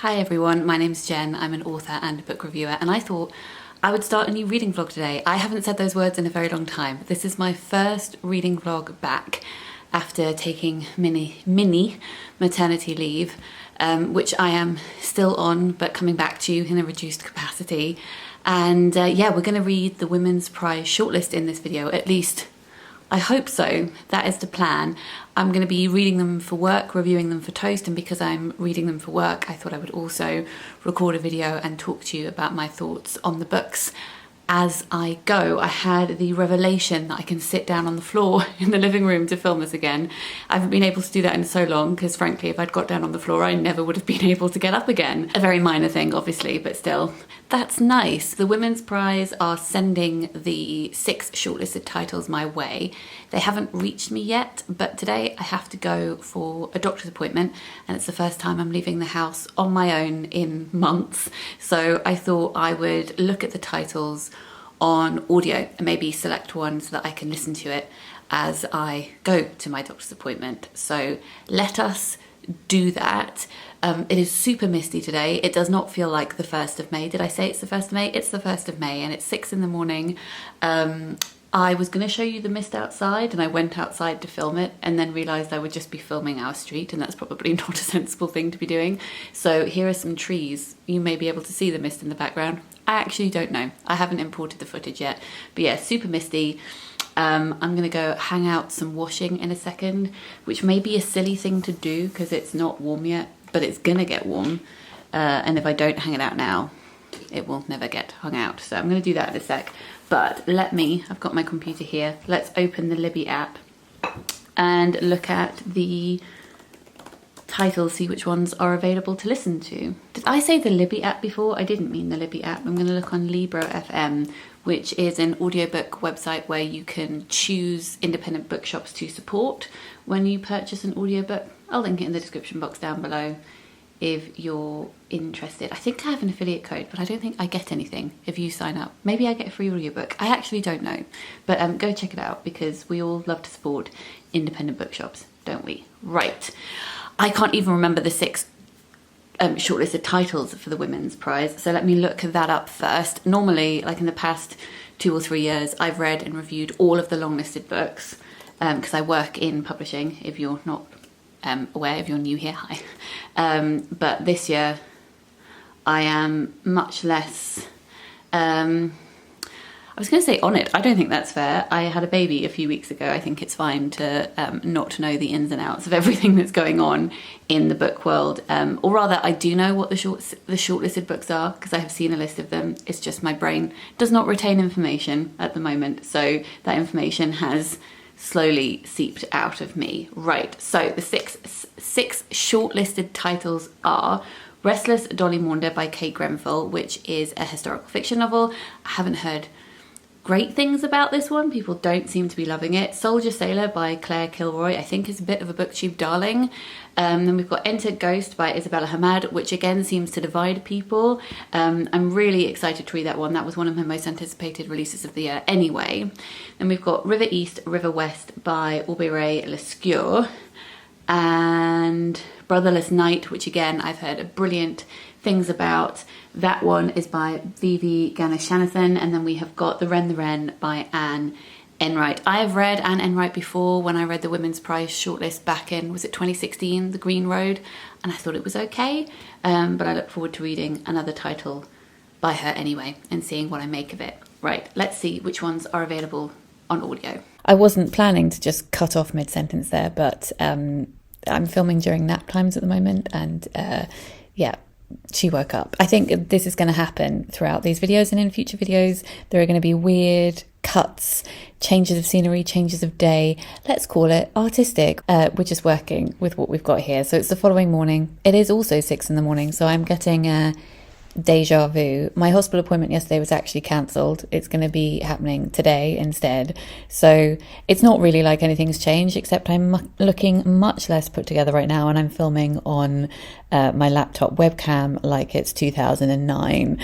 Hi everyone, my name's Jen. I'm an author and book reviewer, and I thought I would start a new reading vlog today. I haven't said those words in a very long time. This is my first reading vlog back after taking mini maternity leave, which I am still on, but coming back to in a reduced capacity. And yeah, we're going to read the Women's Prize shortlist in this video, at least I hope so. That is the plan. I'm going to be reading them for work, reviewing them for Toast, and because I'm reading them for work, I thought I would also record a video and talk to you about my thoughts on the books as I go. I had the revelation that I can sit down on the floor in the living room to film this again. I haven't been able to do that in so long because frankly, if I'd got down on the floor, I never would have been able to get up again. A very minor thing, obviously, but still, that's nice. The Women's Prize are sending the 6 shortlisted titles my way. They haven't reached me yet, but today I have to go for a doctor's appointment, and it's the first time I'm leaving the house on my own in months. So I thought I would look at the titles on audio and maybe select one so that I can listen to it as I go to my doctor's appointment. So let us do that. It is super misty today. It does not feel like the 1st of May. Did I say it's the 1st of May? It's the 1st of May and it's 6 in the morning. I was going to show you the mist outside and I went outside to film it and then realised I would just be filming our street, and that's probably not a sensible thing to be doing. So here are some trees. You may be able to see the mist in the background. I actually don't know. I haven't imported the footage yet. But yeah, super misty. I'm going to go hang out some washing in a second, which may be a silly thing to do because it's not warm yet, but it's going to get warm. And if I don't hang it out now, it will never get hung out. So I'm going to do that in a sec. But I've got my computer here. Let's open the Libby app and look at the titles, see which ones are available to listen to. Did I say the Libby app before? I didn't mean the Libby app. I'm going to look on Libro FM, which is an audiobook website where you can choose independent bookshops to support when you purchase an audiobook. I'll link it in the description box down below if you're interested. I think I have an affiliate code, but I don't think I get anything if you sign up. Maybe I get a free audiobook. I actually don't know. But go check it out because we all love to support independent bookshops, don't we? Right. I can't even remember the 6 shortlisted titles for the Women's Prize, so let me look that up first. Normally, like in the past 2 or 3 years, I've read and reviewed all of the long-listed books because I work in publishing, if you're not aware, if you're new here, hi. But this year, I am much less... I was going to say on it. I don't think that's fair. I had a baby a few weeks ago. I think it's fine to not know the ins and outs of everything that's going on in the book world. Or rather, I do know what the shortlisted books are because I have seen a list of them. It's just my brain does not retain information at the moment. So that information has slowly seeped out of me. Right, so the six shortlisted titles are Restless, Dolly, Maunder by Kate Grenville, which is a historical fiction novel. I haven't heard great things about this one. People don't seem to be loving it. Soldier Sailor by Claire Kilroy, I think is a bit of a booktube darling. Then we've got Enter Ghost by Isabella Hammad, which again seems to divide people. I'm really excited to read that one. That was one of my most anticipated releases of the year anyway. Then we've got River East, River West by Aube Lescure. And Brotherless Night, which again I've heard brilliant things about. That one is by Vivi Ganeshananthan, and then we have got The Wren by Anne Enright. I have read Anne Enright before when I read the Women's Prize shortlist back in, was it 2016, The Green Road, and I thought it was okay, but I look forward to reading another title by her anyway and seeing what I make of it. Right, let's see which ones are available on audio. I wasn't planning to just cut off mid-sentence there, but I'm filming during nap times at the moment, and yeah, she woke up. I think this is going to happen throughout these videos, and in future videos there are going to be weird cuts, changes of scenery, changes of day. Let's call it artistic. We're just working with what we've got here. So it's the following morning. It is also 6 in the morning, so I'm getting deja vu. My hospital appointment yesterday was actually cancelled. It's going to be happening today instead. So it's not really like anything's changed, except I'm looking much less put together right now, and I'm filming on my laptop webcam like it's 2009.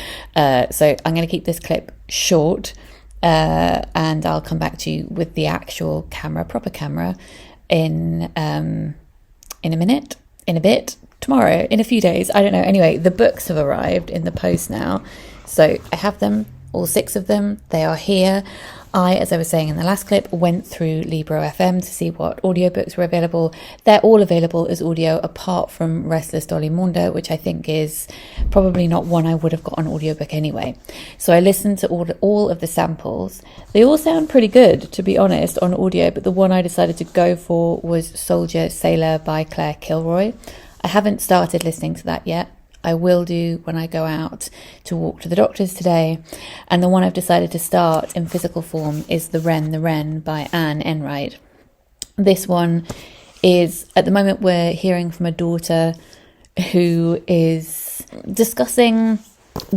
So I'm going to keep this clip short, and I'll come back to you with the actual camera, proper camera, in a bit. tomorrow, in a few days, I don't know. Anyway, the books have arrived in the post now. So I have them, all 6 of them. They are here. I, as I was saying in the last clip, went through Libro FM to see what audiobooks were available. They're all available as audio apart from Restless, Dolly, Maunder, which I think is probably not one I would have got on audiobook anyway. So I listened to all of the samples. They all sound pretty good, to be honest, on audio, but the one I decided to go for was Soldier Sailor by Claire Kilroy. I haven't started listening to that yet. I will do when I go out to walk to the doctor's today. And the one I've decided to start in physical form is The Wren by Anne Enright. This one is, at the moment, we're hearing from a daughter who is discussing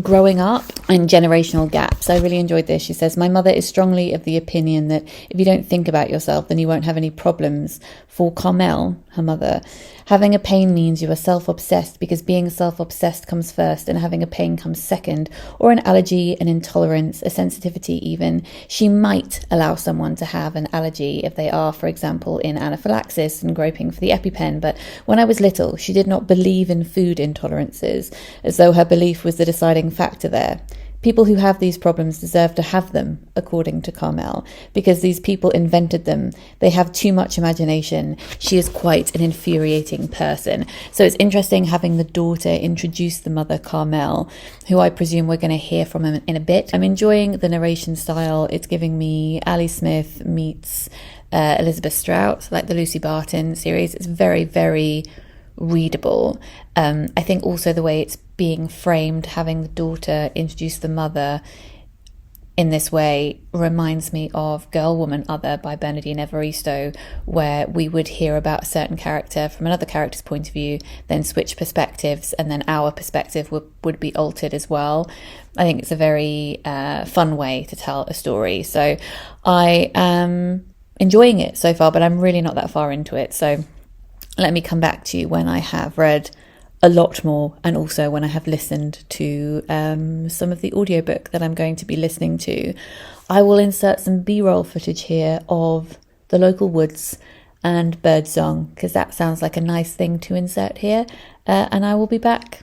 growing up and generational gaps. I really enjoyed this. She says, "My mother is strongly of the opinion that if you don't think about yourself, then you won't have any problems. For Carmel, her mother, having a pain means you are self-obsessed because being self-obsessed comes first and having a pain comes second, or an allergy, an intolerance, a sensitivity even. She might allow someone to have an allergy if they are, for example, in anaphylaxis and groping for the EpiPen, but when I was little, she did not believe in food intolerances, as though her belief was the deciding factor there. People who have these problems deserve to have them, according to Carmel, because these people invented them. They have too much imagination. She is quite an infuriating person." So it's interesting having the daughter introduce the mother, Carmel, who I presume we're going to hear from him in a bit. I'm enjoying the narration style. It's giving me Ali Smith meets Elizabeth Strout, like the Lucy Barton series. It's very, very readable. I think also the way it's being framed, having the daughter introduce the mother in this way, reminds me of Girl, Woman, Other by Bernardine Evaristo, where we would hear about a certain character from another character's point of view, then switch perspectives, and then our perspective would be altered as well. I think it's a very fun way to tell a story. So I am enjoying it so far, but I'm really not that far into it. So let me come back to you when I have read a lot more, and also when I have listened to some of the audiobook that I'm going to be listening to. I will insert some B-roll footage here of the local woods and birdsong, because that sounds like a nice thing to insert here, and I will be back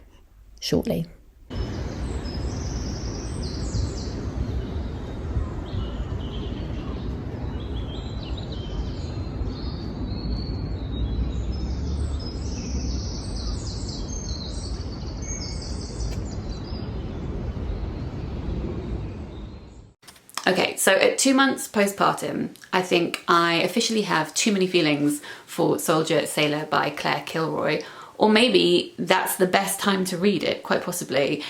shortly. Okay, so at 2 months postpartum, I think I officially have too many feelings for Soldier Sailor by Claire Kilroy, or maybe that's the best time to read it, quite possibly.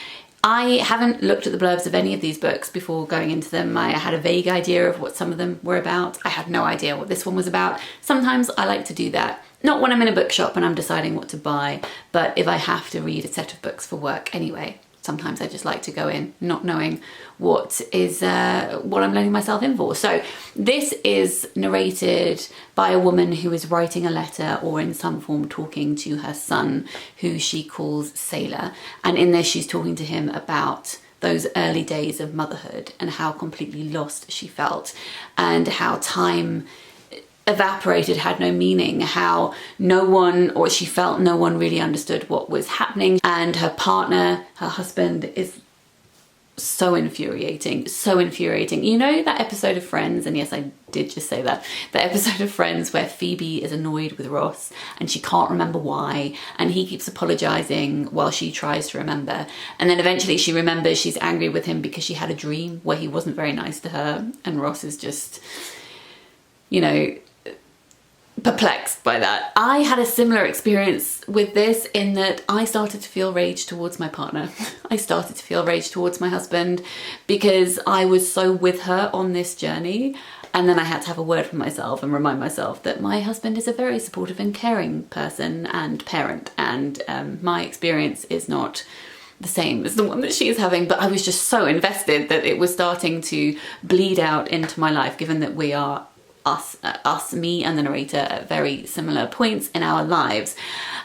I haven't looked at the blurbs of any of these books before going into them. I had a vague idea of what some of them were about. I had no idea what this one was about. Sometimes I like to do that. Not when I'm in a bookshop and I'm deciding what to buy, but if I have to read a set of books for work anyway. Sometimes I just like to go in not knowing what I'm letting myself in for. So this is narrated by a woman who is writing a letter or in some form talking to her son, who she calls Sailor. And in this she's talking to him about those early days of motherhood and how completely lost she felt, and how time evaporated, had no meaning, how she felt no one really understood what was happening, and her partner, her husband, is so infuriating. You know that episode of Friends, and yes, I did just say that, the episode of Friends where Phoebe is annoyed with Ross and she can't remember why, and he keeps apologising while she tries to remember, and then eventually she remembers she's angry with him because she had a dream where he wasn't very nice to her, and Ross is just, perplexed by that. I had a similar experience with this, in that I started to feel rage towards my partner. I started to feel rage towards my husband because I was so with her on this journey, and then I had to have a word for myself and remind myself that my husband is a very supportive and caring person and parent, and my experience is not the same as the one that she is having, but I was just so invested that it was starting to bleed out into my life, given that we are me and the narrator at very similar points in our lives.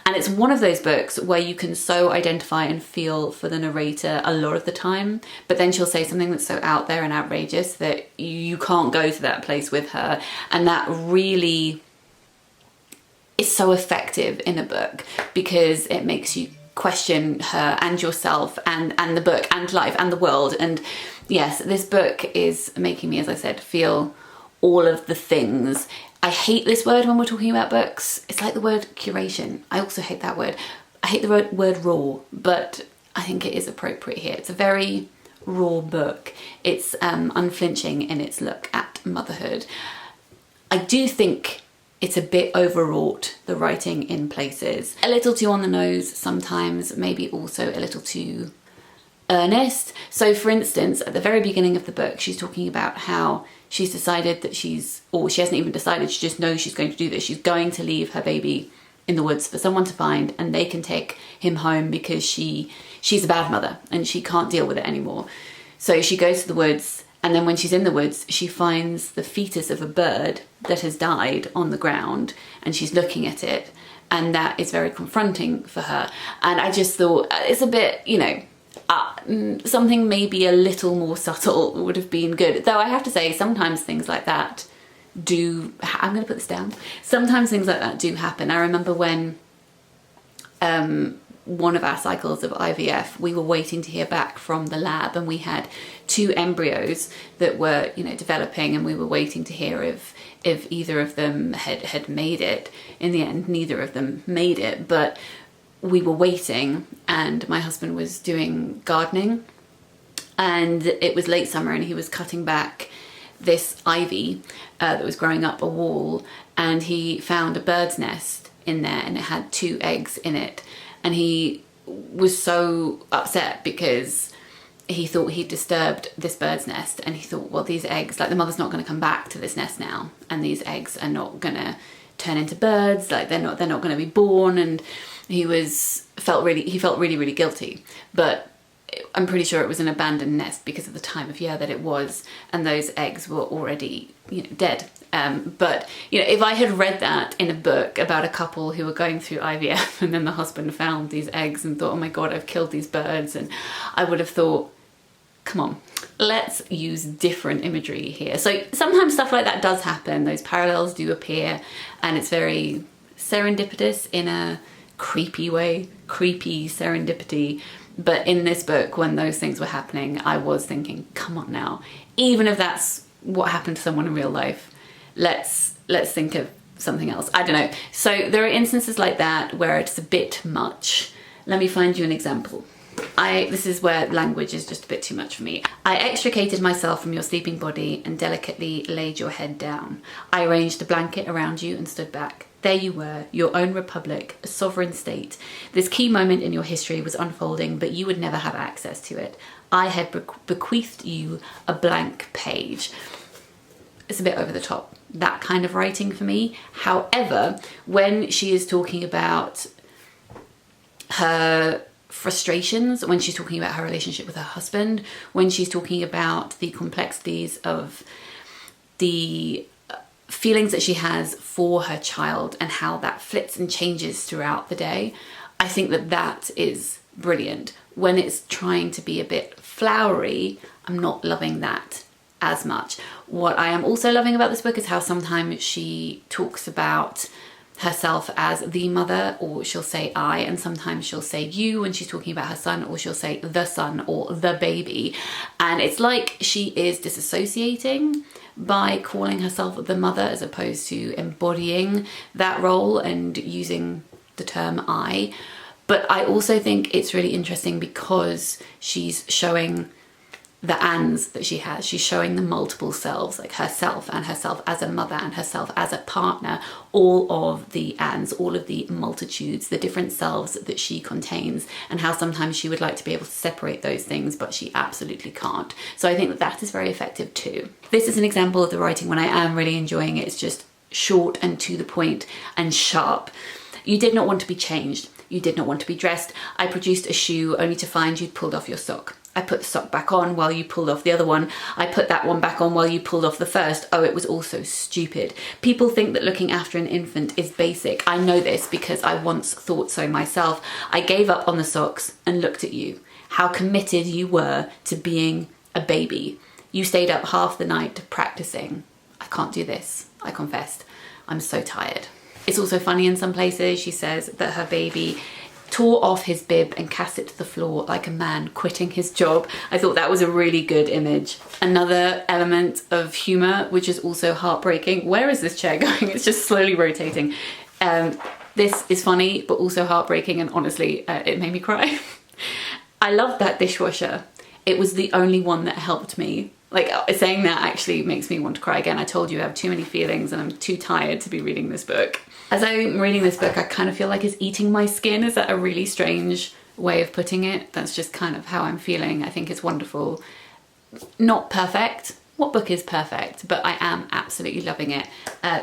And it's one of those books where you can so identify and feel for the narrator a lot of the time, but then she'll say something that's so out there and outrageous that you can't go to that place with her, and that really is so effective in a book because it makes you question her and yourself and the book and life and the world. And yes, this book is making me, as I said, feel all of the things. I hate this word when we're talking about books. It's like the word curation. I also hate that word. I hate the word raw, but I think it is appropriate here. It's a very raw book. It's unflinching in its look at motherhood. I do think it's a bit overwrought, the writing in places. A little too on the nose sometimes, maybe also a little too earnest. So for instance, at the very beginning of the book, she's talking about how she's decided that she hasn't even decided, she just knows she's going to do this. She's going to leave her baby in the woods for someone to find, and they can take him home because she's a bad mother and she can't deal with it anymore. So she goes to the woods, and then when she's in the woods, she finds the fetus of a bird that has died on the ground, and she's looking at it, and that is very confronting for her. And I just thought it's a bit, something maybe a little more subtle would have been good. Though I have to say, sometimes things like that I'm going to put this down. Sometimes things like that do happen. I remember when one of our cycles of IVF, we were waiting to hear back from the lab, and we had 2 embryos that were, developing, and we were waiting to hear if either of them had made it. In the end, neither of them made it, but we were waiting, and my husband was doing gardening, and it was late summer, and he was cutting back this ivy that was growing up a wall, and he found a bird's nest in there, and it had 2 eggs in it, and he was so upset because he thought he'd disturbed this bird's nest, and he thought, well, these eggs, the mother's not going to come back to this nest now, and these eggs are not going to turn into birds, they're not going to be born. And he felt really guilty, but I'm pretty sure it was an abandoned nest because of the time of year that it was, and those eggs were already, dead. But if I had read that in a book about a couple who were going through IVF, and then the husband found these eggs and thought, oh my God, I've killed these birds, and I would have thought, come on, let's use different imagery here. So sometimes stuff like that does happen. Those parallels do appear, and it's very serendipitous in a creepy way, creepy serendipity. But in this book, when those things were happening, I was thinking, come on now, even if that's what happened to someone in real life, let's think of something else. I don't know. So there are instances like that where it's a bit much. Let me find you an example. This is where language is just a bit too much for me. I extricated myself from your sleeping body and delicately laid your head down. I arranged a blanket around you and stood back. There you were, your own republic, a sovereign state. This key moment in your history was unfolding, but you would never have access to it. I had bequeathed you a blank page. It's a bit over the top, that kind of writing for me. However, when she is talking about her frustrations, when she's talking about her relationship with her husband, when she's talking about the complexities of the feelings that she has for her child and how that flips and changes throughout the day, I think that is brilliant. When it's trying to be a bit flowery, I'm not loving that as much. What I am also loving about this book is how sometimes she talks about herself as the mother, or she'll say I, and sometimes she'll say you when she's talking about her son, or she'll say the son or the baby. And it's like she is disassociating by calling herself the mother as opposed to embodying that role and using the term I. But I also think it's really interesting because she's showing the ands that she has. She's showing the multiple selves, like herself and herself as a mother and herself as a partner, all of the ands, all of the multitudes, the different selves that she contains, and how sometimes she would like to be able to separate those things, but she absolutely can't. So I think that is very effective too. This is an example of the writing when I am really enjoying it. It's just short and to the point and sharp. You did not want to be changed. You did not want to be dressed. I produced a shoe only to find you'd pulled off your sock. I put the sock back on while you pulled off the other one. I put that one back on while you pulled off the first. Oh, it was all so stupid. People think that looking after an infant is basic. I know this because I once thought so myself. I gave up on the socks and looked at you. How committed you were to being a baby. You stayed up half the night practicing. I can't do this, I confessed. I'm so tired. It's also funny in some places. She says that her baby tore off his bib and cast it to the floor like a man quitting his job. I thought that was a really good image. Another element of humour, which is also heartbreaking. Where is this chair going? It's just slowly rotating. This is funny, but also heartbreaking, and honestly, it made me cry. I love that dishwasher. It was the only one that helped me. Like, saying that actually makes me want to cry again. I told you I have too many feelings and I'm too tired to be reading this book. As I'm reading this book, I kind of feel like it's eating my skin. Is that a really strange way of putting it? That's just kind of how I'm feeling. I think it's wonderful. Not perfect. What book is perfect? But I am absolutely loving it.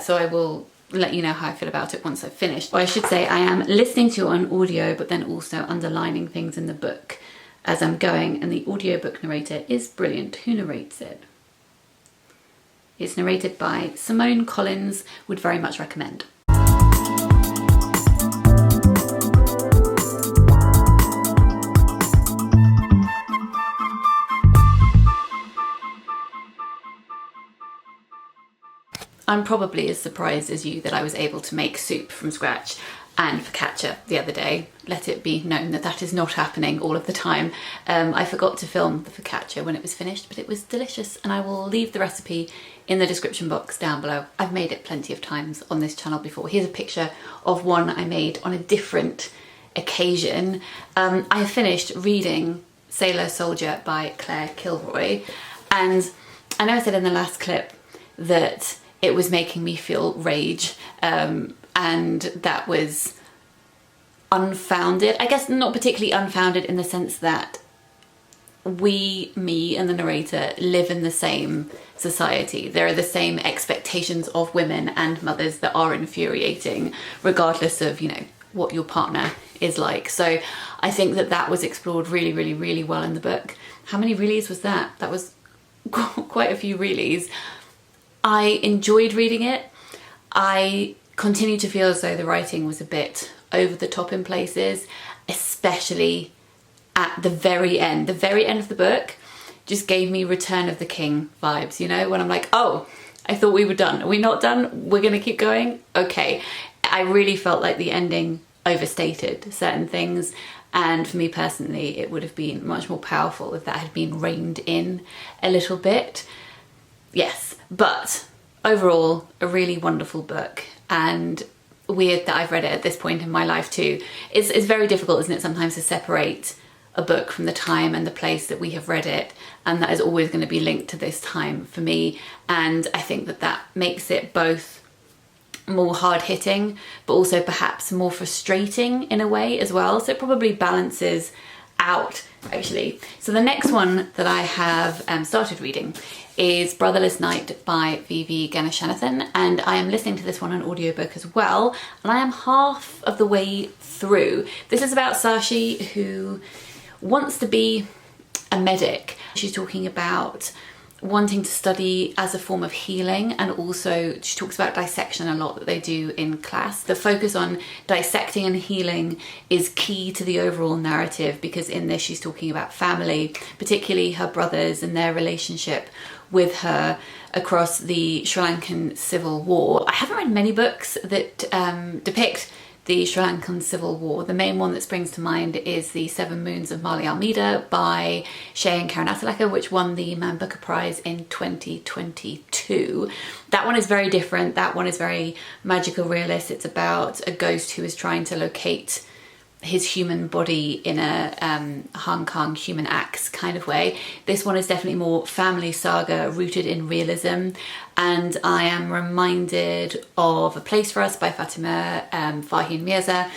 So I will let you know how I feel about it once I've finished. Or I should say I am listening to it on audio, but then also underlining things in the book as I'm going. And the audiobook narrator is brilliant. Who narrates it? It's narrated by Simone Collins. Would very much recommend. I'm probably as surprised as you that I was able to make soup from scratch and focaccia the other day. Let it be known that that is not happening all of the time. I forgot to film the focaccia when it was finished, but it was delicious, and I will leave the recipe in the description box down below. I've made it plenty of times on this channel before. Here's a picture of one I made on a different occasion. I have finished reading Sailor Soldier by Claire Kilroy, and I know I said in the last clip that it was making me feel rage, and that was unfounded. I guess not particularly unfounded in the sense that me and the narrator live in the same society. There are the same expectations of women and mothers that are infuriating, regardless of, you know, what your partner is like. So I think that that was explored really, really, really well in the book. How many reallys was that? That was quite a few reallys. I enjoyed reading it. I continue to feel as though the writing was a bit over the top in places, especially at the very end. The very end of the book just gave me Return of the King vibes, you know, when I'm like, oh, I thought we were done. Are we not done? We're gonna keep going? Okay. I really felt like the ending overstated certain things, and for me personally, it would have been much more powerful if that had been reined in a little bit. Yes, but overall, a really wonderful book, and weird that I've read it at this point in my life too. It's very difficult, isn't it, sometimes to separate a book from the time and the place that we have read it, and that is always going to be linked to this time for me. And I think that that makes it both more hard-hitting, but also perhaps more frustrating in a way as well. So it probably balances out, actually. So the next one that I have started reading is Brotherless Night by V.V. Ganeshananthan, and I am listening to this one on audiobook as well, and I am half of the way through. This is about Sashi, who wants to be a medic. She's talking about wanting to study as a form of healing, and also she talks about dissection a lot that they do in class. The focus on dissecting and healing is key to the overall narrative, because in this she's talking about family, particularly her brothers and their relationship with her across the Sri Lankan Civil War. I haven't read many books that depict the Sri Lankan Civil War. The main one that springs to mind is The Seven Moons of Mali Almeida by Jen Campbell, which won the Man Booker Prize in 2022. That one is very different. That one is very magical realist. It's about a ghost who is trying to locate his human body in a Hong Kong human axe kind of way. This one is definitely more family saga rooted in realism, and I am reminded of A Place for Us by Fatima Farheen Mirza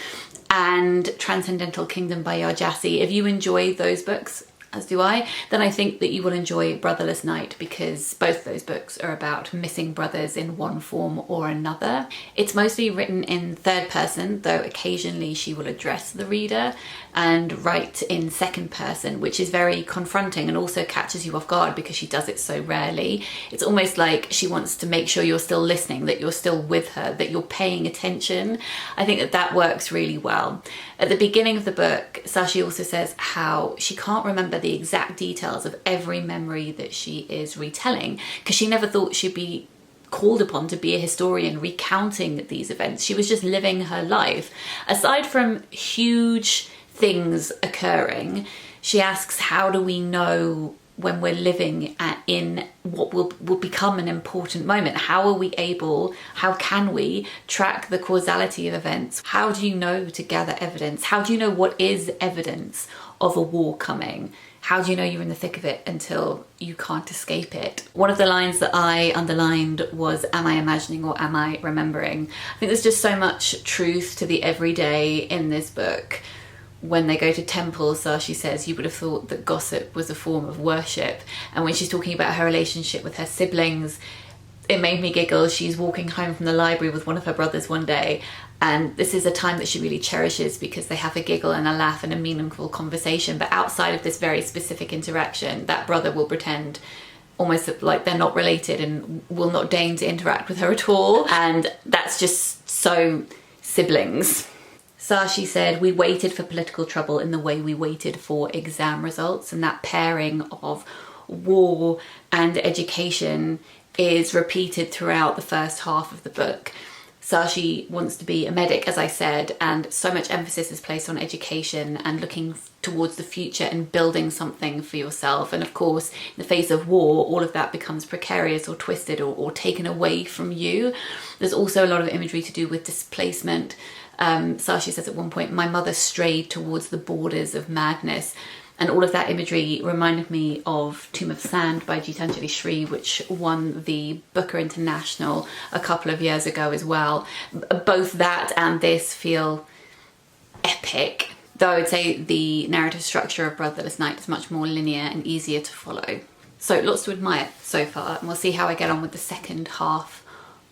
and Transcendental Kingdom by Yarjassi. If you enjoy those books, as do I, then I think that you will enjoy Brotherless Night, because both those books are about missing brothers in one form or another. It's mostly written in third person, though occasionally she will address the reader and write in second person, which is very confronting and also catches you off guard because she does it so rarely. It's almost like she wants to make sure you're still listening, that you're still with her, that you're paying attention. I think that that works really well. At the beginning of the book, Sashi also says how she can't remember the exact details of every memory that she is retelling, because she never thought she'd be called upon to be a historian recounting these events. She was just living her life. Aside from huge things occurring, she asks, how do we know when we're living in what will become an important moment? How can we track the causality of events? How do you know to gather evidence? How do you know what is evidence of a war coming? How do you know you're in the thick of it until you can't escape it? One of the lines that I underlined was, am I imagining or am I remembering? I think there's just so much truth to the everyday in this book. When they go to temples, Sashi says, you would have thought that gossip was a form of worship. And when she's talking about her relationship with her siblings, it made me giggle. She's walking home from the library with one of her brothers one day, and this is a time that she really cherishes because they have a giggle and a laugh and a meaningful conversation. But outside of this very specific interaction, that brother will pretend almost like they're not related and will not deign to interact with her at all. And that's just so siblings. Sashi said, we waited for political trouble in the way we waited for exam results, and that pairing of war and education is repeated throughout the first half of the book. Sashi wants to be a medic, as I said, and so much emphasis is placed on education and looking towards the future and building something for yourself. And of course, in the face of war, all of that becomes precarious or twisted or taken away from you. There's also a lot of imagery to do with displacement. Sashi says at one point, my mother strayed towards the borders of madness. And all of that imagery reminded me of Tomb of Sand by Gitanjali Shree, which won the Booker International a couple of years ago as well. Both that and this feel epic, though I would say the narrative structure of Brotherless Night is much more linear and easier to follow. So lots to admire so far, and we'll see how I get on with the second half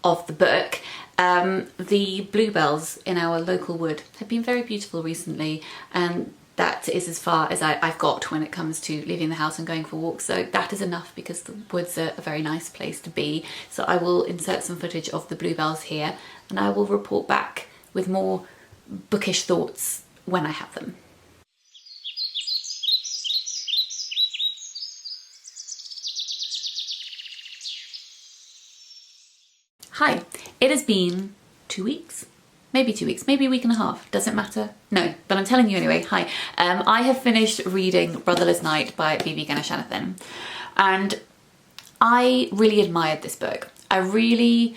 of the book. The bluebells in our local wood have been very beautiful recently, and that is as far as I've got when it comes to leaving the house and going for walks. So that is enough because the woods are a very nice place to be. So I will insert some footage of the bluebells here, and I will report back with more bookish thoughts when I have them. Hi, it has been 2 weeks. Maybe 2 weeks, maybe a week and a half, doesn't matter. No, but I'm telling you anyway. Hi, I have finished reading Brotherless Night by B.B. Ganeshananthan, and I really admired this book. I really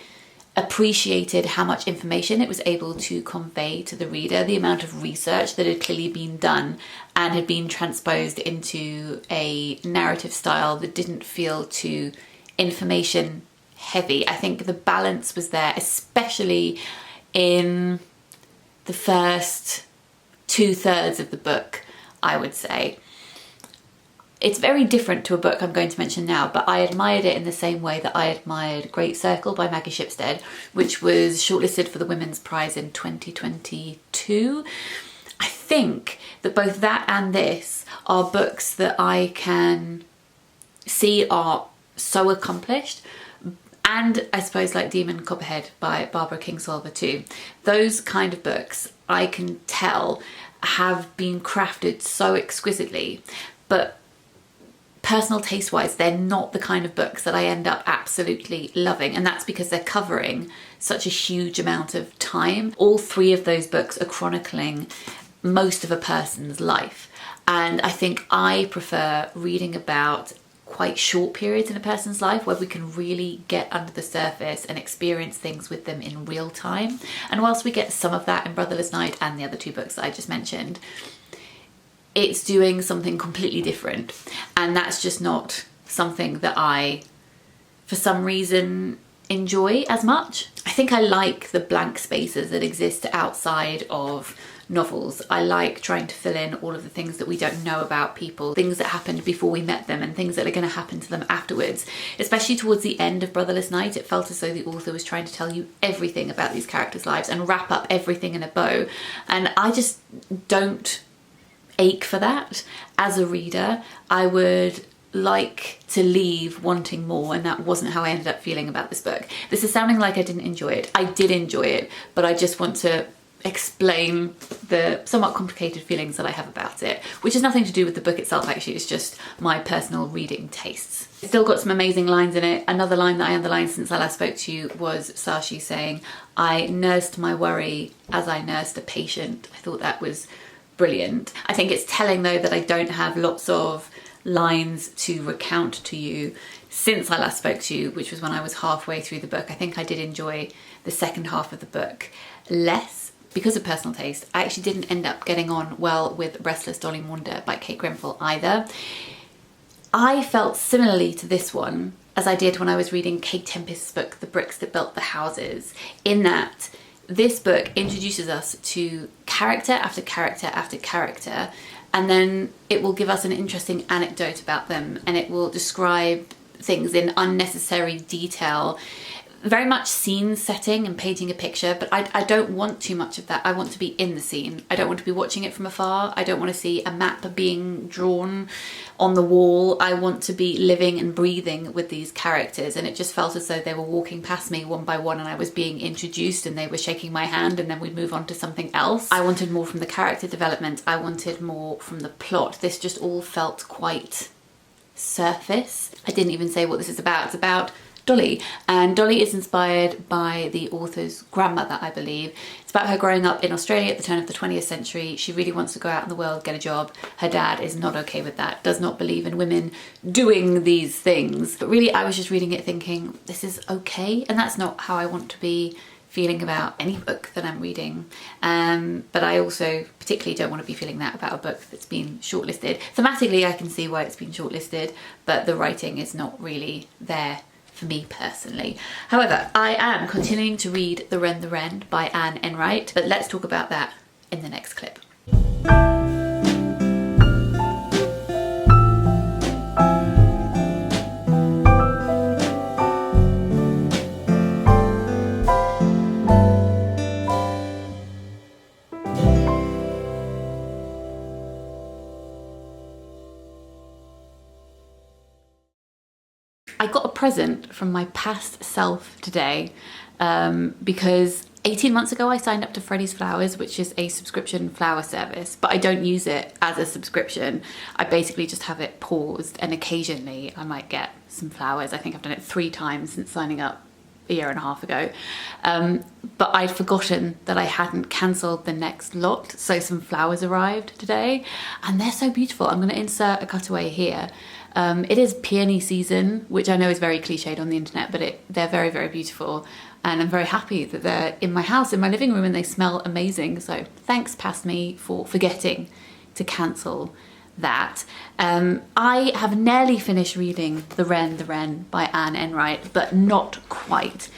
appreciated how much information it was able to convey to the reader, the amount of research that had clearly been done and had been transposed into a narrative style that didn't feel too information heavy. I think the balance was there, especially in the first 2/3 of the book, I would say. It's very different to a book I'm going to mention now, but I admired it in the same way that I admired Great Circle by Maggie Shipstead, which was shortlisted for the Women's Prize in 2022. I think that both that and this are books that I can see are so accomplished. And I suppose like Demon Copperhead by Barbara Kingsolver too. Those kind of books I can tell have been crafted so exquisitely, but personal taste wise, they're not the kind of books that I end up absolutely loving. And that's because they're covering such a huge amount of time. All three of those books are chronicling most of a person's life. And I think I prefer reading about quite short periods in a person's life where we can really get under the surface and experience things with them in real time. And whilst we get some of that in Brotherless Night and the other two books that I just mentioned, it's doing something completely different. And that's just not something that I, for some reason, enjoy as much. I think I like the blank spaces that exist outside of novels. I like trying to fill in all of the things that we don't know about people, things that happened before we met them and things that are going to happen to them afterwards. Especially towards the end of Brotherless Night, it felt as though the author was trying to tell you everything about these characters' lives and wrap up everything in a bow. And I just don't ache for that. As a reader, I would like to leave wanting more, and that wasn't how I ended up feeling about this book. This is sounding like I didn't enjoy it. I did enjoy it, but I just want to explain the somewhat complicated feelings that I have about it, which has nothing to do with the book itself actually, it's just my personal reading tastes. It's still got some amazing lines in it. Another line that I underlined since I last spoke to you was Sashi saying, "I nursed my worry as I nursed a patient." I thought that was brilliant. I think it's telling though that I don't have lots of lines to recount to you since I last spoke to you, which was when I was halfway through the book. I think I did enjoy the second half of the book less because of personal taste. I actually didn't end up getting on well with Restless, Dolly, Maunder by Kate Grenville either. I felt similarly to this one as I did when I was reading Kate Tempest's book, The Bricks That Built the Houses, in that this book introduces us to character after character after character, and then it will give us an interesting anecdote about them, and it will describe things in unnecessary detail. Very much scene setting and painting a picture, but I don't want too much of that. I want to be in the scene. I don't want to be watching it from afar. I don't want to see a map being drawn on the wall. I want to be living and breathing with these characters, and it just felt as though they were walking past me one by one and I was being introduced and they were shaking my hand and then we'd move on to something else. I wanted more from the character development. I wanted more from the plot. This just all felt quite surface. I didn't even say what this is about. It's about Dolly, and Dolly is inspired by the author's grandmother, I believe. It's about her growing up in Australia at the turn of the 20th century. She really wants to go out in the world, get a job. Her dad is not okay with that, does not believe in women doing these things. But really, I was just reading it thinking, this is okay, and that's not how I want to be feeling about any book that I'm reading. But I also particularly don't want to be feeling that about a book that's been shortlisted. Thematically, I can see why it's been shortlisted, but the writing is not really there for me personally. However, I am continuing to read The Wren by Anne Enright, but let's talk about that in the next clip. I got a present from my past self today because 18 months ago I signed up to Freddie's Flowers, which is a subscription flower service, but I don't use it as a subscription. I basically just have it paused, and occasionally I might get some flowers. I think I've done it 3 times since signing up a year and a half ago. But I'd forgotten that I hadn't cancelled the next lot, so some flowers arrived today and they're so beautiful. I'm going to insert a cutaway here. It is peony season, which I know is very cliched on the internet, but they're very, very beautiful. And I'm very happy that they're in my house, in my living room, and they smell amazing. So thanks, past me, for forgetting to cancel that. I have nearly finished reading The Wren by Anne Enright, but not quite.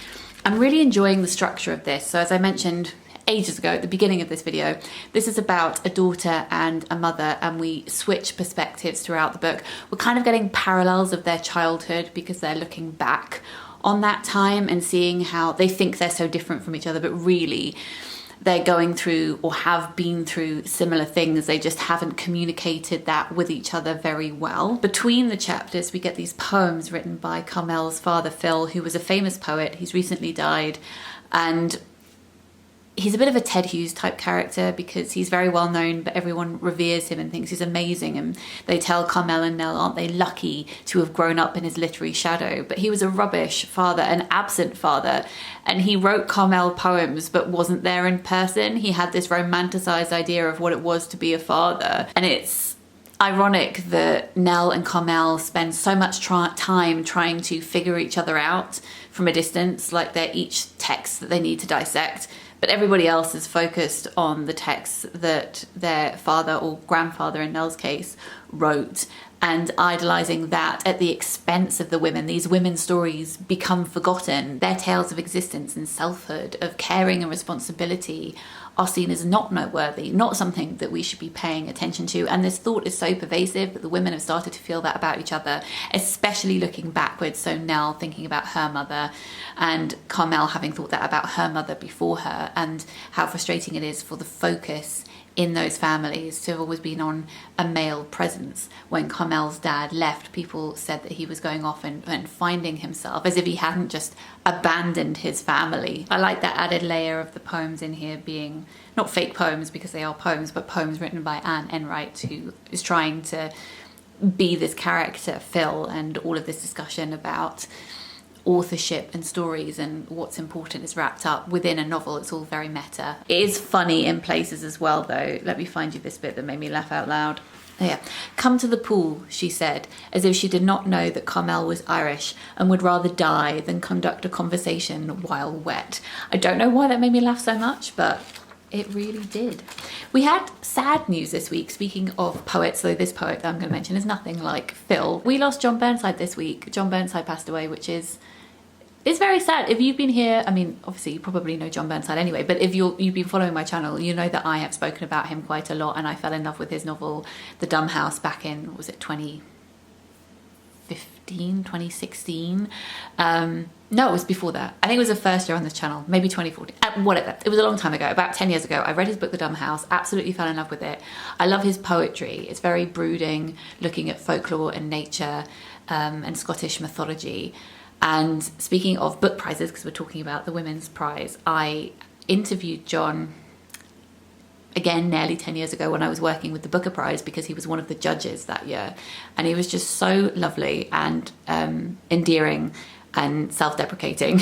I'm really enjoying the structure of this. So as I mentioned ages ago at the beginning of this video, this is about a daughter and a mother, and we switch perspectives throughout the book. We're kind of getting parallels of their childhood because they're looking back on that time and seeing how they think they're so different from each other, but really they're going through or have been through similar things. They just haven't communicated that with each other very well. Between the chapters, we get these poems written by Carmel's father, Phil, who was a famous poet. He's recently died, and he's a bit of a Ted Hughes type character because he's very well known, but everyone reveres him and thinks he's amazing. And they tell Carmel and Nell, aren't they lucky to have grown up in his literary shadow? But he was a rubbish father, an absent father. And he wrote Carmel poems, but wasn't there in person. He had this romanticized idea of what it was to be a father. And it's ironic that Nell and Carmel spend so much time trying to figure each other out from a distance, like they're each text that they need to dissect. But everybody else is focused on the texts that their father or grandfather, in Nell's case, wrote, and idolizing that at the expense of the women. These women's stories become forgotten. Their tales of existence and selfhood, of caring and responsibility, are seen as not noteworthy, not something that we should be paying attention to. And this thought is so pervasive that the women have started to feel that about each other, especially looking backwards. So Nell thinking about her mother, and Carmel having thought that about her mother before her, and how frustrating it is for the focus in those families to have always been on a male presence. When Carmel's dad left, people said that he was going off and finding himself, as if he hadn't just abandoned his family. I like that added layer of the poems in here being not fake poems because they are poems, but poems written by Anne Enright, who is trying to be this character, Phil, and all of this discussion about authorship and stories and what's important is wrapped up within a novel. It's all very meta. It is funny in places as well, though. Let me find you this bit that made me laugh out loud. Oh, yeah. "Come to the pool," she said, as if she did not know that Carmel was Irish and would rather die than conduct a conversation while wet. I don't know why that made me laugh so much, but it really did. We had sad news this week, speaking of poets, though this poet that I'm going to mention is nothing like Phil. We lost John Burnside this week. John Burnside passed away, which is very sad. If you've been here, I mean, obviously you probably know John Burnside anyway, but if you've been following my channel, you know that I have spoken about him quite a lot, and I fell in love with his novel, The Dumb House, back in, was it 2016? No, it was before that. I think it was the first year on this channel, maybe 2014, whatever. It was a long time ago, about 10 years ago. I read his book, The Dumb House, absolutely fell in love with it. I love his poetry. It's very brooding, looking at folklore and nature and Scottish mythology. And speaking of book prizes, because we're talking about the Women's Prize, I interviewed John again nearly 10 years ago when I was working with the Booker Prize, because he was one of the judges that year, and he was just so lovely and endearing and self-deprecating.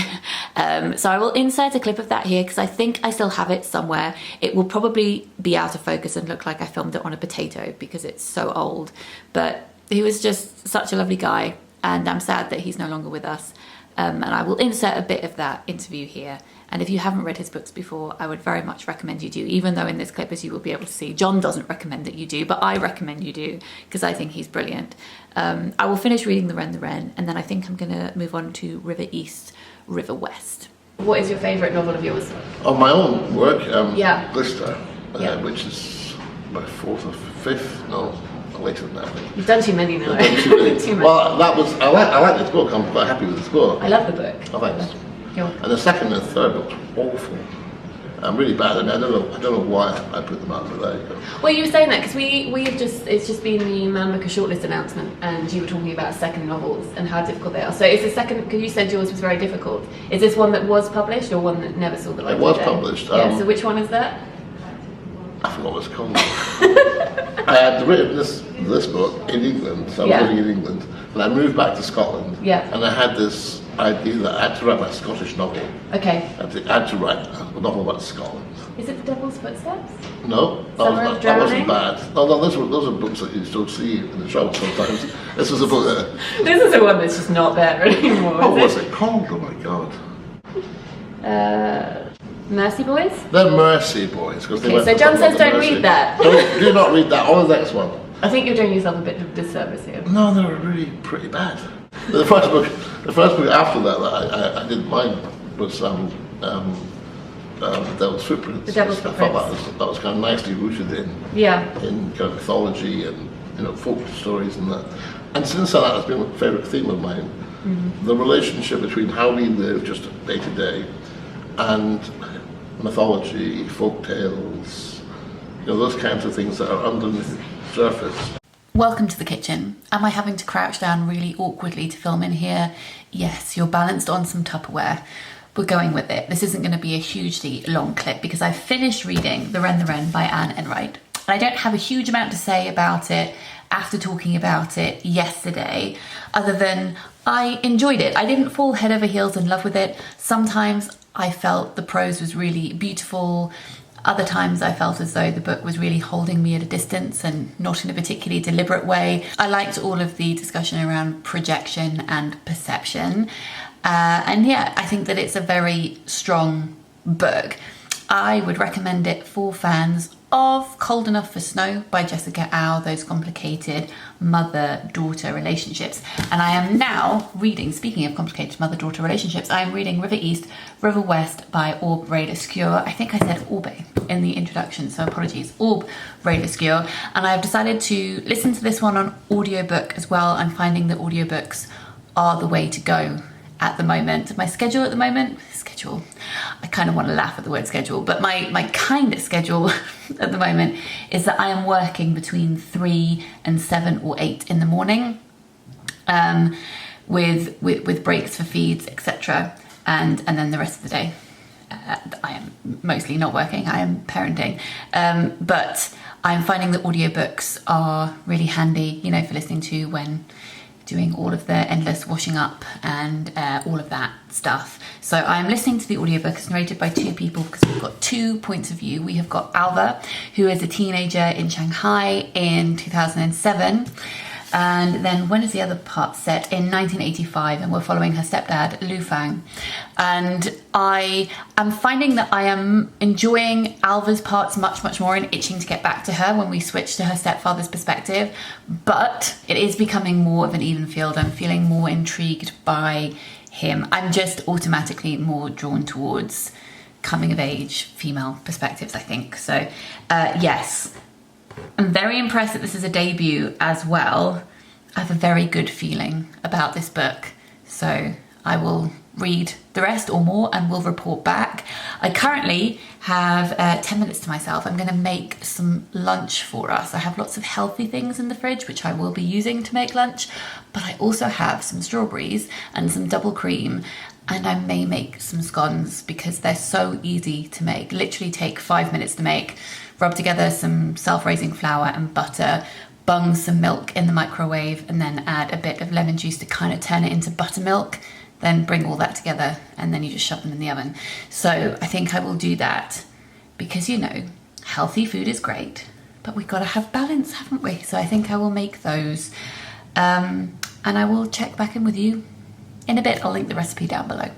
So I will insert a clip of that here because I think I still have it somewhere. It will probably be out of focus and look like I filmed it on a potato because it's so old, but he was just such a lovely guy, and I'm sad that he's no longer with us. And I will insert a bit of that interview here. And if you haven't read his books before, I would very much recommend you do, even though in this clip, as you will be able to see, John doesn't recommend that you do, but I recommend you do because I think he's brilliant. I will finish reading The Wren, and then I think I'm going to move on to River East, River West. What is your favourite novel of yours? Of my own work, Blister, which is my fourth or fifth, no, later than that. You've done too many now. Too many. Well, I like this book. I'm quite happy with this book. I love the book. Oh, thanks. And the second and third book was awful. Really bad. I mean, I don't know why I put them out, but there you go. Well, you were saying that because it's just been the Man Booker Shortlist announcement, and you were talking about second novels and how difficult they are. So is the second, because you said yours was very difficult, is this one that was published or one that never saw the light of day? It was published. Yeah, so which one is that? I forgot what it's called. I had written this book in England, so I was living in England, and I moved back to Scotland, and I had this idea that I had to write my Scottish novel. Okay. I had to write a novel about Scotland. Is it The Devil's Footsteps? No, that wasn't bad. No, those are books that you still see in the show sometimes. This was a book that... This is the one that's just not there anymore. What was it called? Oh my god. Mercy Boys? They're Mercy Boys. Okay, so John says don't read that. Do not read that, or the next one. I think you're doing yourself a bit of disservice here. No, they were really pretty bad. The first book after that I didn't mind was The Devil's Footprints. The Devil's Footprints. I thought that was kind of nicely rooted in kind of mythology and folk stories and that. And since then, that has been a favourite theme of mine. Mm-hmm. The relationship between how we live just day to day and mythology, folk tales, those kinds of things that are underneath the surface. Welcome to the kitchen. Am I having to crouch down really awkwardly to film in here? Yes, you're balanced on some Tupperware. We're going with it. This isn't going to be a hugely long clip because I finished reading The Wren by Anne Enright. I don't have a huge amount to say about it after talking about it yesterday, other than I enjoyed it. I didn't fall head over heels in love with it. Sometimes I felt the prose was really beautiful. Other times I felt as though the book was really holding me at a distance and not in a particularly deliberate way. I liked all of the discussion around projection and perception. I think that it's a very strong book. I would recommend it for fans of Cold Enough for Snow by Jessica Au, those complicated mother-daughter relationships. And I am now reading, speaking of complicated mother-daughter relationships, I am reading River East, River West by Aube Lescure. I think I said Aube in the introduction, so apologies. Aube Lescure. And I have decided to listen to this one on audiobook as well. I'm finding that audiobooks are the way to go at the moment. My schedule at the moment, I kind of want to laugh at the word schedule, but my kind of schedule at the moment is that I am working between 3 and 7 or 8 in the morning, with breaks for feeds, etc. And then the rest of the day, I am mostly not working, I am parenting. But I'm finding that audiobooks are really handy, you know, for listening to when doing all of the endless washing up and all of that stuff. So I'm listening to the audiobook. It's narrated by 2 people because we've got 2 points of view. We have got Aube, who is a teenager in Shanghai in 2007. And then when is the other part set? In 1985, and we're following her stepdad, Lu Fang. And I am finding that I am enjoying Alva's parts much, much more and itching to get back to her when we switch to her stepfather's perspective. But it is becoming more of an even field. I'm feeling more intrigued by him. I'm just automatically more drawn towards coming of age female perspectives, I think. So yes. I'm very impressed that this is a debut as well. I have a very good feeling about this book, so I will read the rest or more and will report back. I currently have 10 minutes to myself. I'm going to make some lunch for us. I have lots of healthy things in the fridge which I will be using to make lunch, but I also have some strawberries and some double cream, and I may make some scones because they're so easy to make. Literally take 5 minutes to make. Rub together some self-raising flour and butter, bung some milk in the microwave, and then add a bit of lemon juice to kind of turn it into buttermilk. Then bring all that together and then you just shove them in the oven. So I think I will do that because, you know, healthy food is great, but we've got to have balance, haven't we? So I think I will make those, and I will check back in with you in a bit. I'll link the recipe down below.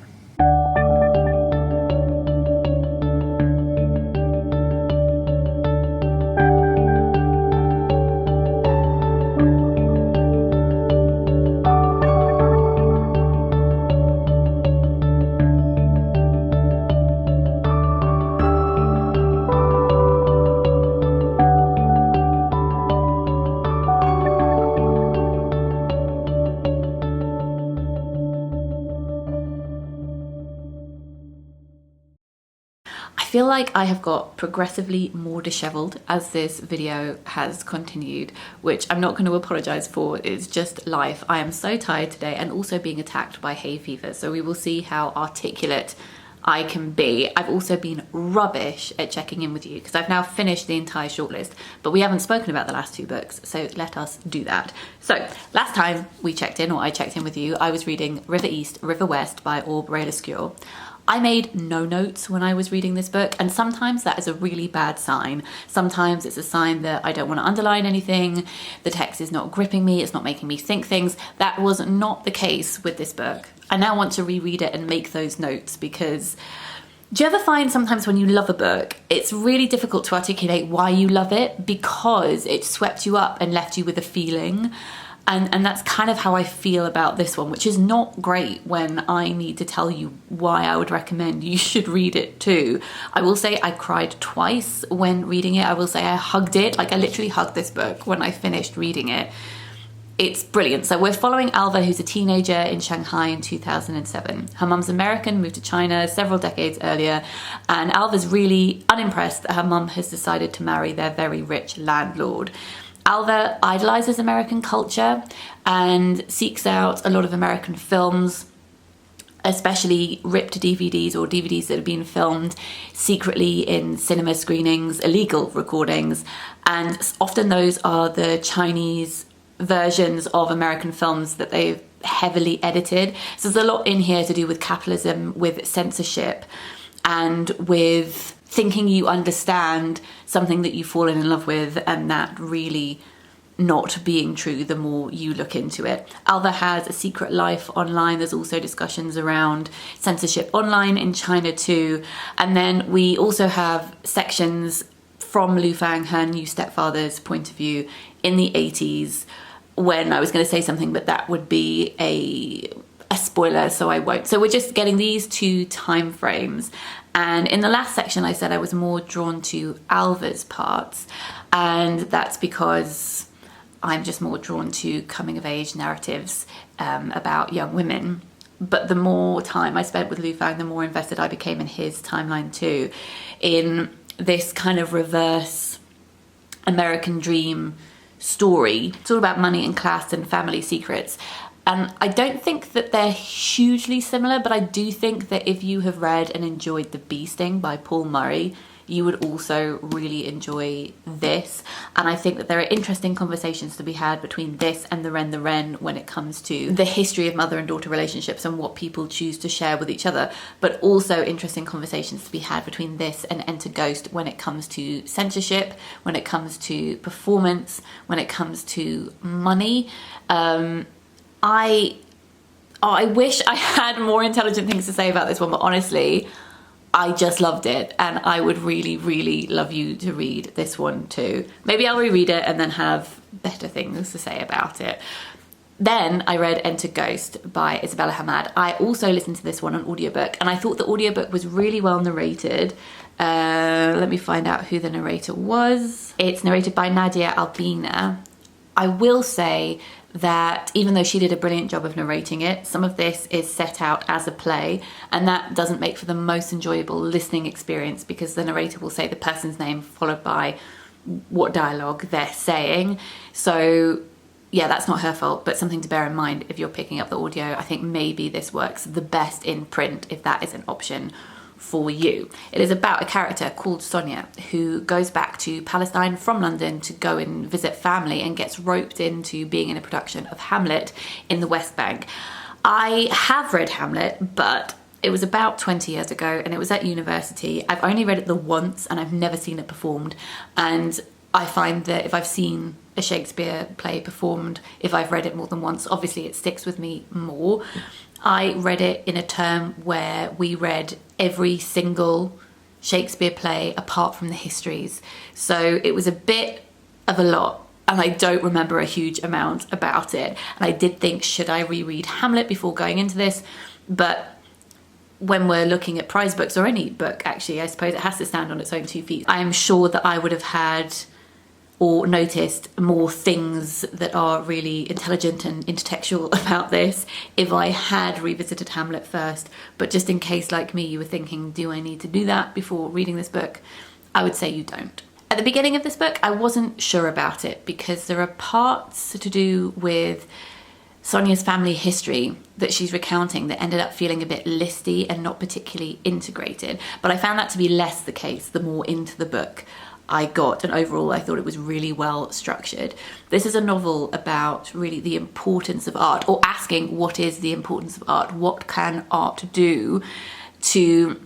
I feel like I have got progressively more dishevelled as this video has continued, which I'm not going to apologise for. It's just life. I am so tired today and also being attacked by hay fever, so we will see how articulate I can be. I've also been rubbish at checking in with you because I've now finished the entire shortlist, but we haven't spoken about the last 2 books, so let us do that. So last time we checked in, or I checked in with you, I was reading River East, River West by Aube Lescure. I made no notes when I was reading this book, and sometimes that is a really bad sign. Sometimes it's a sign that I don't want to underline anything, the text is not gripping me, it's not making me think things. That was not the case with this book. I now want to reread it and make those notes because do you ever find sometimes when you love a book, it's really difficult to articulate why you love it because it swept you up and left you with a feeling? And that's kind of how I feel about this one, which is not great when I need to tell you why I would recommend you should read it too. I will say I cried twice when reading it. I will say I hugged it. Like I literally hugged this book when I finished reading it. It's brilliant. So we're following Alva, who's a teenager in Shanghai in 2007. Her mum's American, moved to China several decades earlier, and Alva's really unimpressed that her mum has decided to marry their very rich landlord. Alva idolizes American culture and seeks out a lot of American films, especially ripped DVDs or DVDs that have been filmed secretly in cinema screenings, illegal recordings, and often those are the Chinese versions of American films that they've heavily edited. So there's a lot in here to do with capitalism, with censorship, and with thinking you understand something that you've fallen in love with and that really not being true the more you look into it. Alva has a secret life online. There's also discussions around censorship online in China too. And then we also have sections from Lu Fang, her new stepfather's point of view in the 80s, when I was going to say something, but that would be a spoiler, so I won't. So we're just getting these 2 time frames. And in the last section, I said I was more drawn to Alva's parts, and that's because I'm just more drawn to coming of age narratives about young women. but the more time I spent with Lu Fang, the more invested I became in his timeline too, in this kind of reverse American dream story. It's all about money and class and family secrets. And I don't think that they're hugely similar, but I do think that if you have read and enjoyed The Bee Sting by Paul Murray, you would also really enjoy this. And I think that there are interesting conversations to be had between this and the Wren when it comes to the history of mother and daughter relationships and what people choose to share with each other, but also interesting conversations to be had between this and Enter Ghost when it comes to censorship, when it comes to performance, when it comes to money. I wish I had more intelligent things to say about this one, but honestly, I just loved it, and I would really, really love you to read this one too. Maybe I'll reread it and then have better things to say about it. Then I read Enter Ghost by Isabella Hammad. I also listened to this one on audiobook, and I thought the audiobook was really well narrated. Let me find out who the narrator was. It's narrated by Nadia Albina. I will say that even though she did a brilliant job of narrating it, some of this is set out as a play, and that doesn't make for the most enjoyable listening experience because the narrator will say the person's name followed by what dialogue they're saying. So yeah, that's not her fault, but something to bear in mind if you're picking up the audio. I think maybe this works the best in print if that is an option for you. It is about a character called Sonia who goes back to Palestine from London to go and visit family and gets roped into being in a production of Hamlet in the West Bank. I have read Hamlet, but it was about 20 years ago and it was at university. I've only read it the once and I've never seen it performed, and I find that if I've seen a Shakespeare play performed, if I've read it more than once, obviously it sticks with me more. I read it in a term where we read every single Shakespeare play apart from the histories. So it was a bit of a lot, and I don't remember a huge amount about it. And I did think, should I reread Hamlet before going into this? But when we're looking at prize books, or any book actually, I suppose it has to stand on its own 2 feet. I am sure that I would have had or noticed more things that are really intelligent and intertextual about this if I had revisited Hamlet first. But just in case, like me, you were thinking, do I need to do that before reading this book? I would say you don't. At the beginning of this book, I wasn't sure about it because there are parts to do with Sonia's family history that she's recounting that ended up feeling a bit listy and not particularly integrated. But I found that to be less the case the more into the book I got, and overall I thought it was really well structured. This is a novel about really the importance of art, or asking what is the importance of art? What can art do to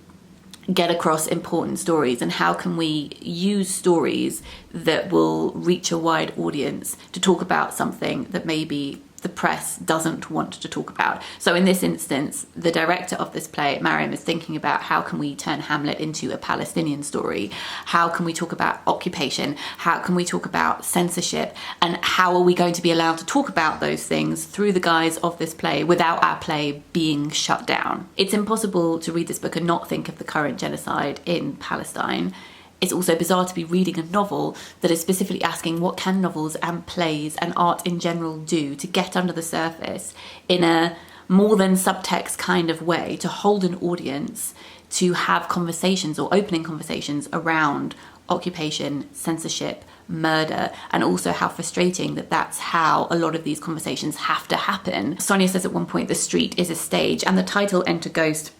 get across important stories, and how can we use stories that will reach a wide audience to talk about something that maybe the press doesn't want to talk about. So in this instance, the director of this play, Mariam, is thinking about how can we turn Hamlet into a Palestinian story? How can we talk about occupation? How can we talk about censorship? And how are we going to be allowed to talk about those things through the guise of this play without our play being shut down? It's impossible to read this book and not think of the current genocide in Palestine. It's also bizarre to be reading a novel that is specifically asking what can novels and plays and art in general do to get under the surface in a more than subtext kind of way, to hold an audience, to have conversations or opening conversations around occupation, censorship, murder, and also how frustrating that that's how a lot of these conversations have to happen. Sonia says at one point the street is a stage, and the title Enter Ghost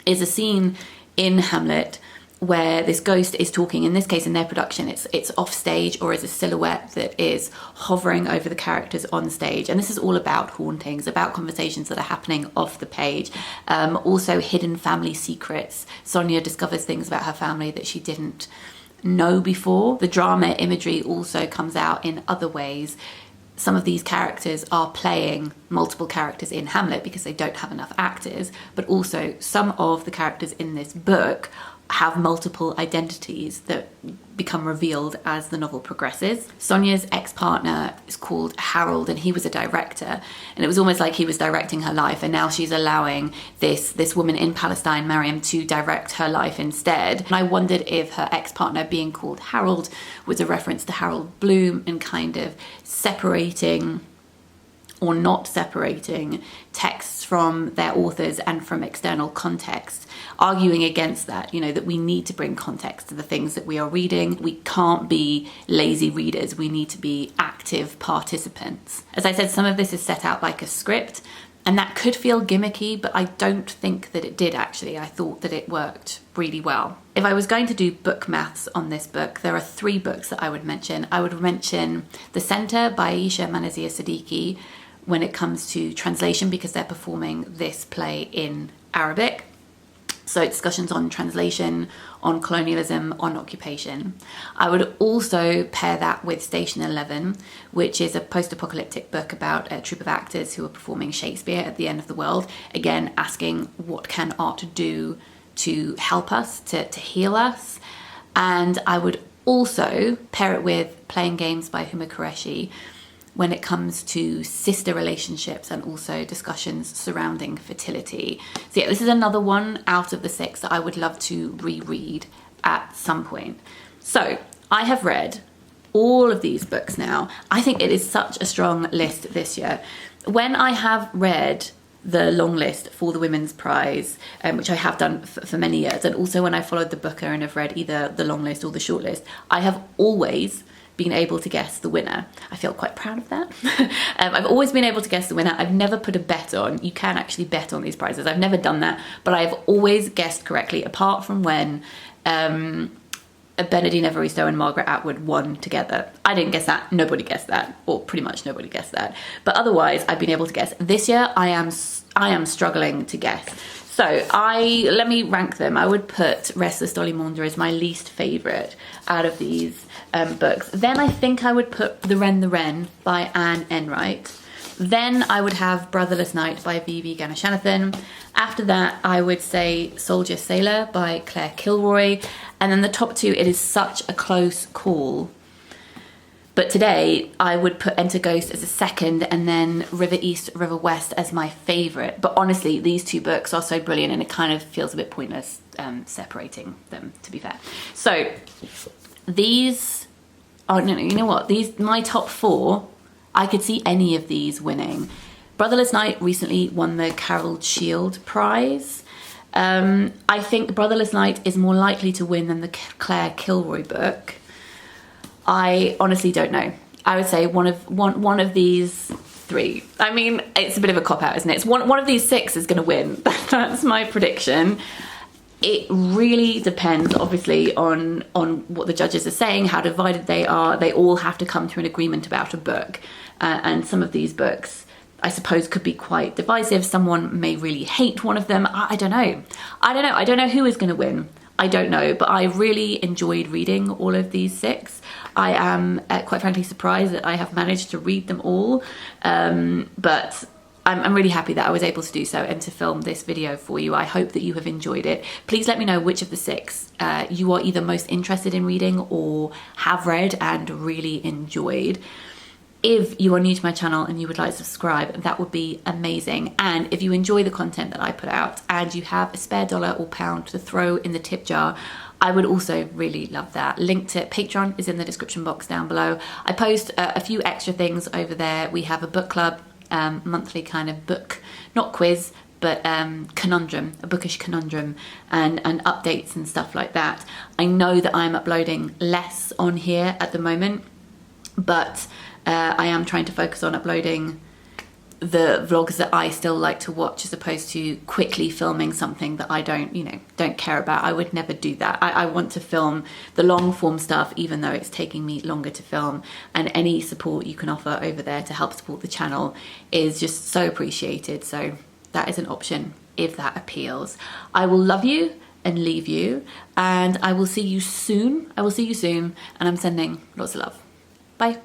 is a scene in Hamlet where this ghost is talking. In this case, in their production, it's off stage or as a silhouette that is hovering over the characters on stage. And this is all about hauntings, about conversations that are happening off the page. Also hidden family secrets. Sonia discovers things about her family that she didn't know before. The drama imagery also comes out in other ways. Some of these characters are playing multiple characters in Hamlet because they don't have enough actors, but also some of the characters in this book have multiple identities that become revealed as the novel progresses. Sonia's ex-partner is called Harold, and he was a director, and it was almost like he was directing her life, and now she's allowing this woman in Palestine, Mariam, to direct her life instead. And I wondered if her ex-partner being called Harold was a reference to Harold Bloom and kind of separating or not separating texts from their authors and from external context, arguing against that, you know, that we need to bring context to the things that we are reading. We can't be lazy readers. We need to be active participants. As I said, some of this is set out like a script, and that could feel gimmicky, but I don't think that it did actually. I thought that it worked really well. If I was going to do book maths on this book, there are 3 books that I would mention. I would mention The Centre by Aisha Manazir Siddiqui when it comes to translation, because they're performing this play in Arabic. So discussions on translation, on colonialism, on occupation. I would also pair that with Station 11, which is a post-apocalyptic book about a troupe of actors who are performing Shakespeare at the end of the world. Again, asking what can art do to help us, to heal us. And I would also pair it with Playing Games by Huma Qureshi when it comes to sister relationships and also discussions surrounding fertility. So yeah, this is another one out of the 6 that I would love to reread at some point. So I have read all of these books now. I think it is such a strong list this year. When I have read the long list for the Women's Prize, which I have done for many years, and also when I followed the Booker and have read either the long list or the short list, I have always been able to guess the winner. I feel quite proud of that. I've always been able to guess the winner. I've never put a bet on. You can actually bet on these prizes. I've never done that, but I've always guessed correctly, apart from when Benedine Evaristo and Margaret Atwood won together. I didn't guess that. Nobody guessed that, or pretty much nobody guessed that. But otherwise, I've been able to guess. This year, I am struggling to guess. So let me rank them. I would put Restless, Dolly, Maunder as my least favourite out of these books. Then I think I would put The Wren by Anne Enright. Then I would have Brotherless Night by V.V. Ganeshananthan. After that, I would say Soldier Sailor by Claire Kilroy. And then the top 2, it is such a close call. But today, I would put Enter Ghost as a second, and then River East, River West as my favourite. But honestly, these 2 books are so brilliant, and it kind of feels a bit pointless separating them, to be fair. So these, oh no, you know what? These, my top 4, I could see any of these winning. Brotherless Night recently won the Carol Shield Prize. I think Brotherless Night is more likely to win than the Claire Kilroy book. I honestly don't know. I would say one of these 3. I mean, it's a bit of a cop-out, isn't it? It's one of these 6 is going to win. That's my prediction. It really depends, obviously, on what the judges are saying, how divided they are. They all have to come to an agreement about a book. And some of these books, I suppose, could be quite divisive. Someone may really hate one of them. I don't know. I don't know who is going to win. I don't know, but I really enjoyed reading all of these 6. I am quite frankly surprised that I have managed to read them all, but I'm really happy that I was able to do so and to film this video for you. I hope that you have enjoyed it. Please let me know which of the 6 you are either most interested in reading or have read and really enjoyed. If you are new to my channel and you would like to subscribe, that would be amazing. And if you enjoy the content that I put out and you have a spare $1 or £1 to throw in the tip jar, I would also really love that. Link to Patreon is in the description box down below. I post a few extra things over there. We have a book club, monthly kind of book, not quiz, but conundrum, a bookish conundrum, and updates and stuff like that. I know that I'm uploading less on here at the moment, but I am trying to focus on uploading the vlogs that I still like to watch, as opposed to quickly filming something that I don't care about. I would never do that. I want to film the long form stuff, even though it's taking me longer to film, and any support you can offer over there to help support the channel is just so appreciated. So that is an option if that appeals. I will love you and leave you, and I will see you soon. And I'm sending lots of love. Bye.